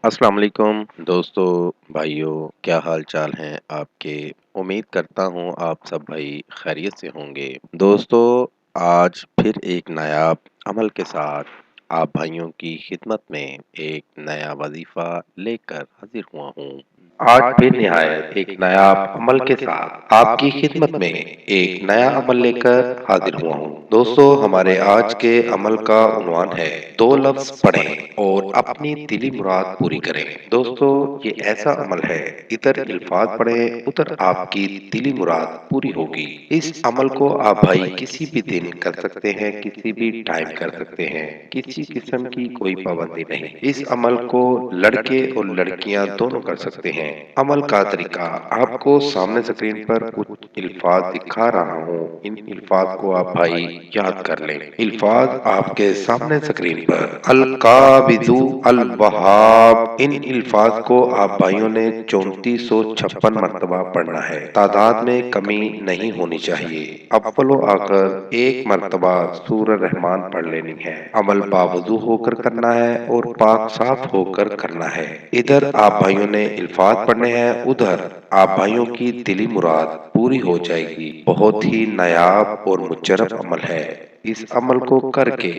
अस्सलाम वालेकुम दोस्तों, भाइयों, क्या हाल चाल हैं आपके। उम्मीद करता हूँ आप सब भाई खैरियत से होंगे। दोस्तों, आज फिर एक नायाब अमल के साथ आप भाइयों की खिदमत में एक नया वजीफा लेकर हाजिर हुआ हूँ। आज फिर निहायत एक नायाब अमल के साथ आपकी खिदमत में एक नया अमल लेकर हाजिर हुआ हूँ। दोस्तों, हमारे आज के अमल का उन्वान है दो लफ्ज पढ़ें और अपनी दिली मुराद पूरी करें। दोस्तों, ये ऐसा अमल है, इधर अल्फाज पढ़ें उधर आपकी दिली मुराद पूरी होगी। इस अमल को आप भाई किसी भी दिन कर सकते हैं, किसी भी टाइम कर सकते हैं, किसी किस्म की कोई पाबंदी नहीं। इस अमल को लड़के और लड़कियां दोनों कर सकते हैं। अमल का तरीका आपको सामने स्क्रीन पर कुछ अल्फाज दिखा रहा हूँ, इन अल्फाज को आप भाई याद कर लें। अल्फाज आपके सामने स्क्रीन पर अल काबिदु अल वहाब, इन अल्फाज को आप भाइयों ने 3456 मरतबा पढ़ना है। तादाद में कमी नहीं होनी चाहिए। अव्वलो आकर एक मरतबा सूरह रहमान पढ़ लेनी है। अमल बावजू होकर करना है और पाक साफ होकर करना है। इधर आप भाइयों ने अल्फाज पढ़ने हैं, उधर आप भाइयों की दिली मुराद पूरी हो जाएगी। बहुत ही नायाब और मुजरब अमल है। इस अमल को करके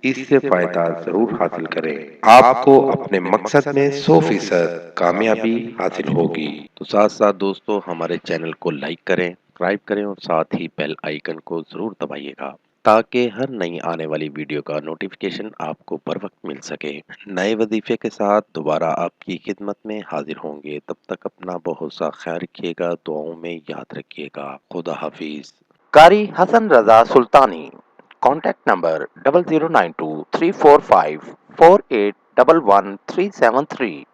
इससे फायदा जरूर हासिल करें। आपको अपने मकसद में 100% कामयाबी हासिल होगी। तो साथ साथ दोस्तों, हमारे चैनल को लाइक करें, सब्सक्राइब करें और साथ ही बेल आइकन को जरूर दबाइएगा ताकि हर नई आने वाली वीडियो का नोटिफिकेशन आपको बर वक्त मिल सके। नए वजीफे के साथ दोबारा आपकी खिदमत में हाजिर होंगे। तब तक अपना बहुत सा ख्याल रखिएगा, दुआओं में याद रखिएगा। खुदा हाफिज। कारी हसन रजा सुल्तानी। Contact number 0092 345 4811 373।